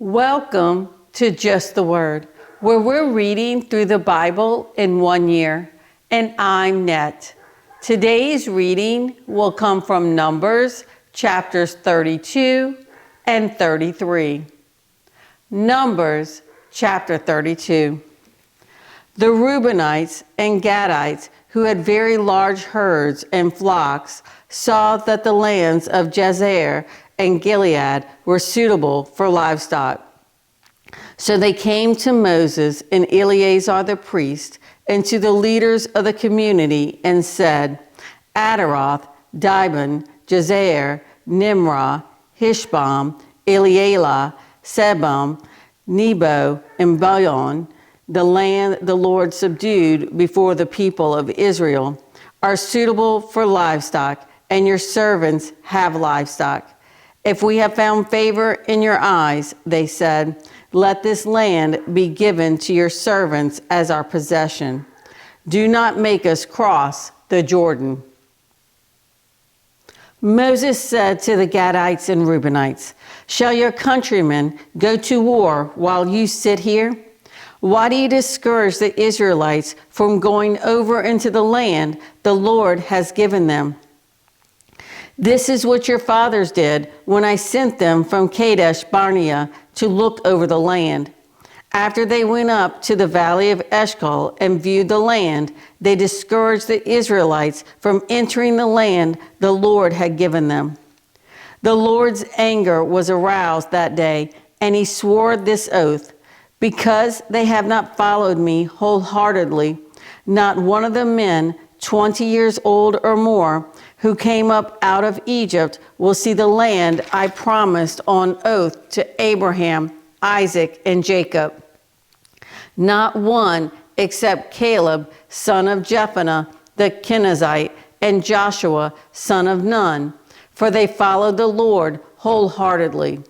Welcome to Just the Word, where we're reading through the Bible in 1 year. And I'm Net. Today's reading will come from Numbers chapters 32 and 33. Numbers chapter 32. The Reubenites and Gadites, who had very large herds and flocks, saw that the lands of Jazer and Gilead were suitable for livestock. So they came to Moses and Eleazar the priest and to the leaders of the community and said, Adaroth, Dibon, Jazer, Nimrah, Hishbon, Elealeh, Sebam, Nebo, and Bayon, the land the Lord subdued before the people of Israel, are suitable for livestock, and your servants have livestock. If we have found favor in your eyes, they said, let this land be given to your servants as our possession. Do not make us cross the Jordan. Moses said to the Gadites and Reubenites, shall your countrymen go to war while you sit here? Why do you discourage the Israelites from going over into the land the Lord has given them? This is what your fathers did when I sent them from Kadesh Barnea to look over the land. After they went up to the valley of Eshcol and viewed the land, they discouraged the Israelites from entering the land the Lord had given them. The Lord's anger was aroused that day, and he swore this oath, because they have not followed me wholeheartedly, not one of the men 20 years old or more who came up out of Egypt will see the land I promised on oath to Abraham, Isaac, and Jacob. Not one except Caleb, son of Jephunneh, the Kenizzite, and Joshua, son of Nun, for they followed the Lord wholeheartedly.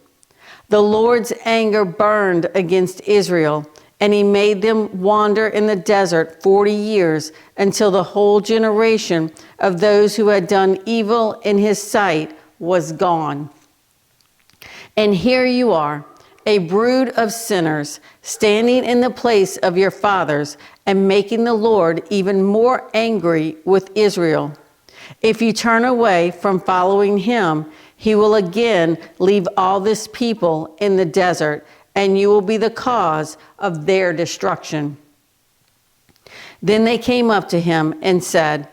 The Lord's anger burned against Israel, and he made them wander in the desert 40 years until the whole generation of those who had done evil in his sight was gone. And here you are, a brood of sinners, standing in the place of your fathers and making the Lord even more angry with Israel. If you turn away from following him, he will again leave all this people in the desert, and you will be the cause of their destruction. Then they came up to him and said,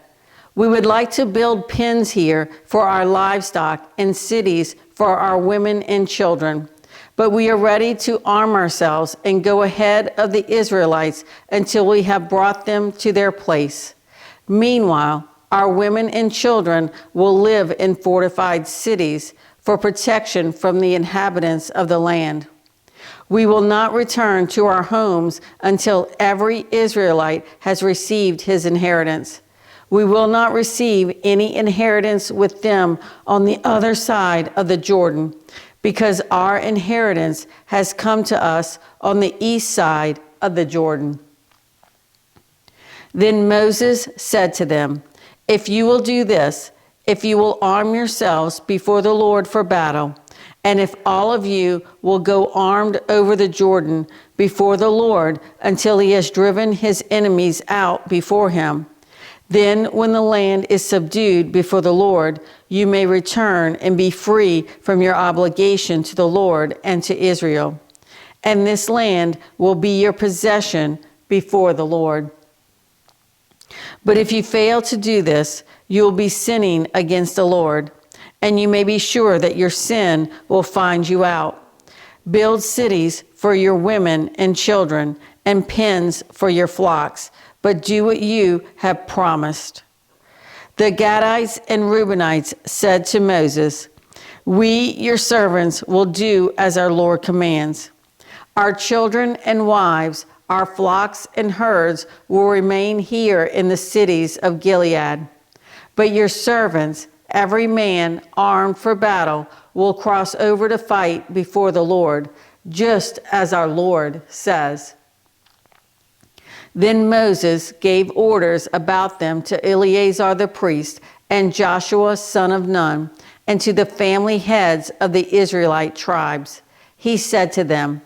we would like to build pens here for our livestock and cities for our women and children, but we are ready to arm ourselves and go ahead of the Israelites until we have brought them to their place. Meanwhile, our women and children will live in fortified cities for protection from the inhabitants of the land. We will not return to our homes until every Israelite has received his inheritance. We will not receive any inheritance with them on the other side of the Jordan, because our inheritance has come to us on the east side of the Jordan. Then Moses said to them, if you will do this, if you will arm yourselves before the Lord for battle, and if all of you will go armed over the Jordan before the Lord until he has driven his enemies out before him, then when the land is subdued before the Lord, you may return and be free from your obligation to the Lord and to Israel. And this land will be your possession before the Lord. But if you fail to do this, you will be sinning against the Lord, and you may be sure that your sin will find you out. Build cities for your women and children, and pens for your flocks, but do what you have promised. The Gadites and Reubenites said to Moses, we, your servants, will do as our Lord commands. Our children and wives, our flocks and herds will remain here in the cities of Gilead. But your servants, every man armed for battle, will cross over to fight before the Lord, just as our Lord says. Then Moses gave orders about them to Eleazar the priest and Joshua son of Nun, and to the family heads of the Israelite tribes. he said to them,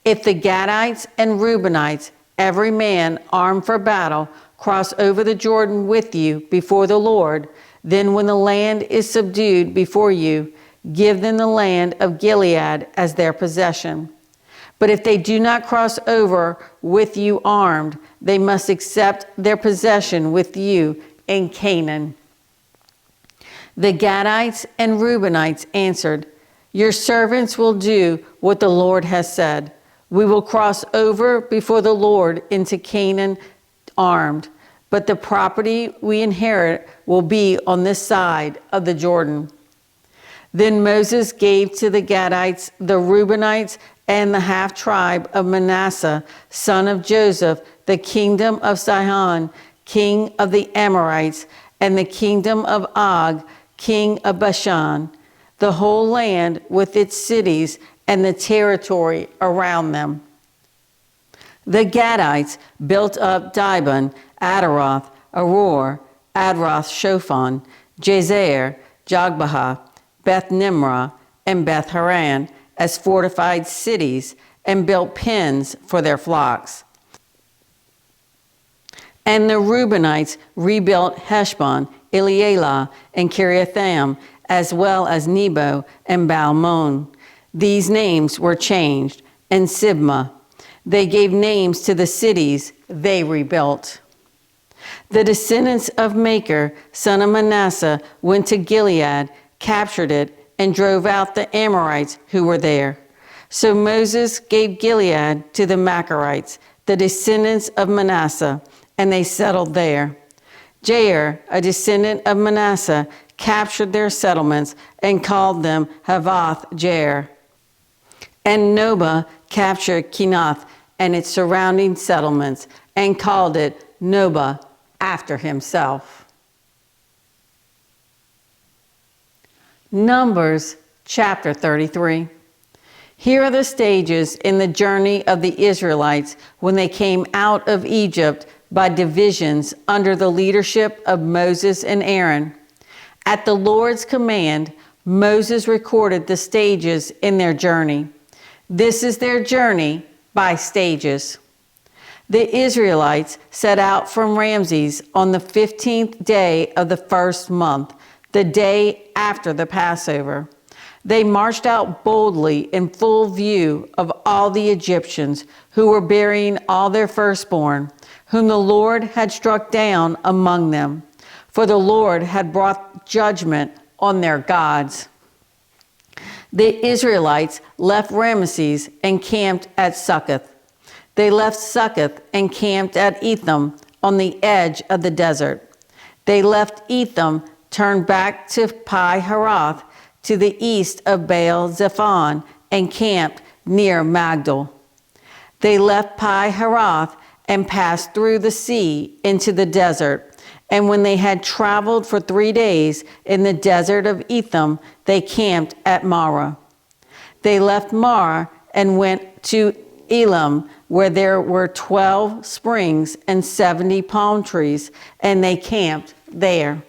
"If the Gadites and Reubenites, every man armed for battle, cross over the Jordan with you before the Lord, then when the land is subdued before you, give them the land of Gilead as their possession. But if they do not cross over with you armed, they must accept their possession with you in Canaan." The Gadites and Reubenites answered, "Your servants will do what the Lord has said. We will cross over before the Lord into Canaan armed, but the property we inherit will be on this side of the Jordan." Then Moses gave to the Gadites, the Reubenites, and the half-tribe of Manasseh, son of Joseph, the kingdom of Sihon, king of the Amorites, and the kingdom of Og, king of Bashan, the whole land with its cities and the territory around them. The Gadites built up Dibon, Adaroth, Aror, Adroth-Shophon, Jazer, Jogbehah, Beth Nimrah, and Beth Haran as fortified cities, and built pens for their flocks. And the Reubenites rebuilt Heshbon, Elealeh, and Kiriathaim, as well as Nebo and Baalmon. These names were changed, and Sibmah. They gave names to the cities they rebuilt. The descendants of Machir, son of Manasseh, went to Gilead, captured it, and drove out the Amorites who were there. So Moses gave Gilead to the Machirites, the descendants of Manasseh, and they settled there. Jair, a descendant of Manasseh, captured their settlements and called them Havoth Jair. And Nobah captured Kenath and its surrounding settlements and called it Nobah after himself. Numbers chapter 33. Here are the stages in the journey of the Israelites when they came out of Egypt by divisions under the leadership of Moses and Aaron. At the Lord's command, Moses recorded the stages in their journey. This is their journey by stages. The Israelites set out from Ramses on the 15th day of the first month, the day after the Passover. They marched out boldly in full view of all the Egyptians who were burying all their firstborn, whom the Lord had struck down among them, for the Lord had brought judgment on their gods. The Israelites left Ramesses and camped at Succoth. They left Succoth and camped at Etham on the edge of the desert. They left Etham, turned back to Pi-Haroth to the east of Baal-Zephon, and camped near Magdal. They left Pi-Haroth and passed through the sea into the desert. And when they had traveled for 3 days in the desert of Etham, they camped at Marah. They left Marah and went to Elim, where there were 12 springs and 70 palm trees, and they camped there.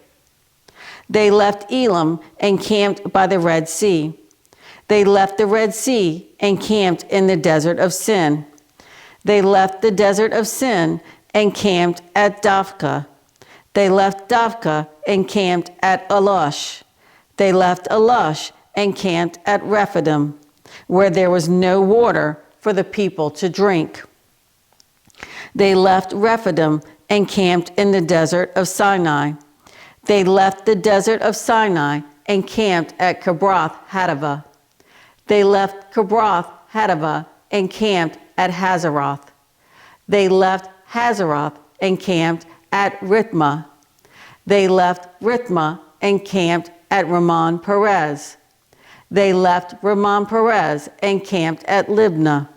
They left Elim and camped by the Red Sea. They left the Red Sea and camped in the desert of Sin. They left the desert of Sin and camped at Dophkah. They left Dophkah and camped at Alush. They left Alush and camped at Rephidim, where there was no water for the people to drink. They left Rephidim and camped in the desert of Sinai. They left the desert of Sinai and camped at Kibroth Hattaavah. They left Kibroth Hattaavah and camped at Hazeroth. They left Hazeroth and camped at Rithmah. They left Rithmah and camped at Ramon Perez. They left Ramon Perez and camped at Libnah.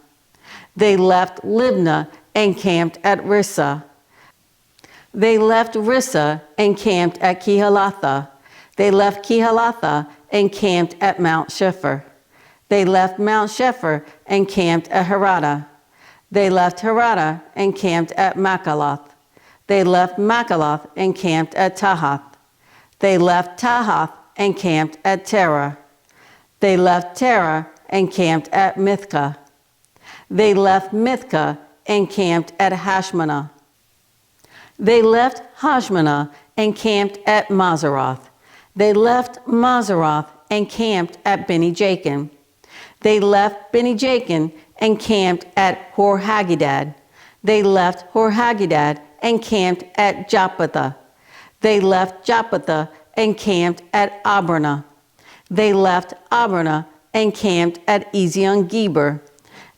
They left Libnah and camped at Rissah. They left Rissah and camped at Kehelatha. They left Kehelatha and camped at Mount Shepher. They left Mount Shepher and camped at Harada. They left Harada and camped at Makaloth. They left Makaloth and camped at Tahath. They left Tahath and camped at Terah. They left Terah and camped at Mithkah. They left Mithkah and camped at Hashmanah. They left Hashmanah and camped at Mazeroth. They left Mazeroth and camped at Beni-Jakin. They left Beni-Jakin and camped at Hor-Haggidgad. They left Hor-Haggidgad and camped at Jotbathah. They left Jotbathah and camped at Abranah. They left Abranah and camped at Ezion-Geber.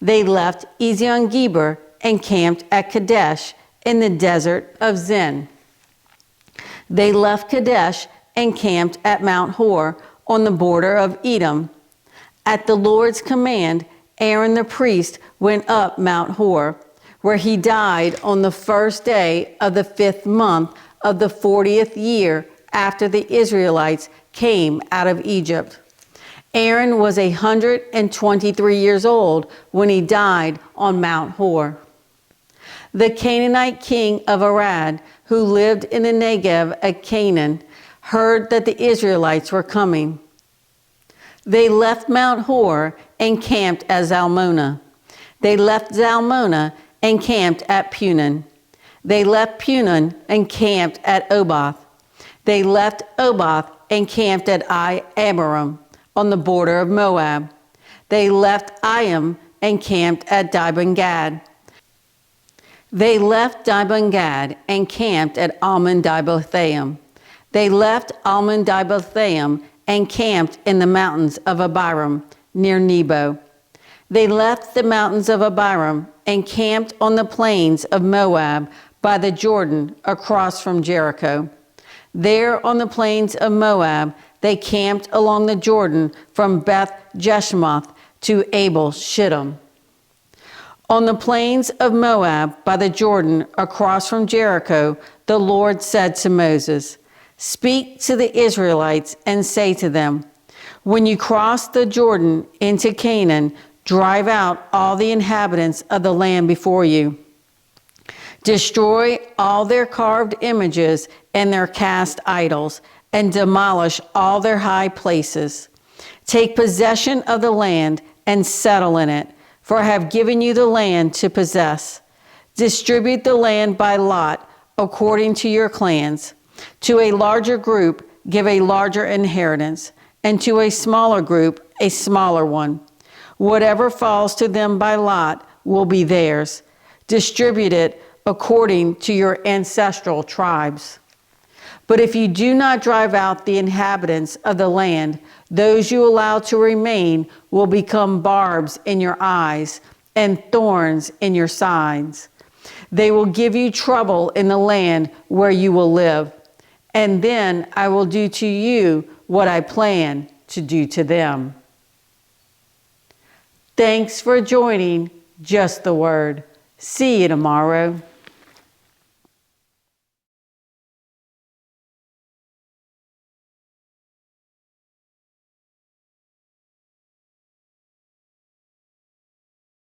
They left Ezion-Geber and camped at Kadesh in the desert of Zin. They left Kadesh and camped at Mount Hor on the border of Edom. At the Lord's command, Aaron the priest went up Mount Hor, where he died on the first day of the 5th month of the 40th year after the Israelites came out of Egypt. Aaron was 123 years old when he died on Mount Hor. The Canaanite king of Arad, who lived in the Negev at Canaan, heard that the Israelites were coming. They left Mount Hor and camped at Zalmonah. They left Zalmonah and camped at Punon. They left Punon and camped at Oboth. They left Oboth and camped at Abarim on the border of Moab. They left Iam and camped at Dibon-Gad. They left Dibon-Gad and camped at Almon-Dibothaim. They left Almon-Dibothaim and camped in the mountains of Abiram near Nebo. They left the mountains of Abiram and camped on the plains of Moab by the Jordan across from Jericho. There on the plains of Moab, they camped along the Jordan from Beth Jeshimoth to Abel Shittim. On the plains of Moab by the Jordan across from Jericho, the Lord said to Moses, "Speak to the Israelites and say to them, when you cross the Jordan into Canaan, drive out all the inhabitants of the land before you. Destroy all their carved images and their cast idols, and demolish all their high places. Take possession of the land and settle in it, for I have given you the land to possess. Distribute the land by lot according to your clans. To a larger group, give a larger inheritance, and to a smaller group, a smaller one. Whatever falls to them by lot will be theirs. Distribute it according to your ancestral tribes. But if you do not drive out the inhabitants of the land, those you allow to remain will become barbs in your eyes and thorns in your sides. They will give you trouble in the land where you will live, and then I will do to you what I plan to do to them." Thanks for joining Just the Word. See you tomorrow.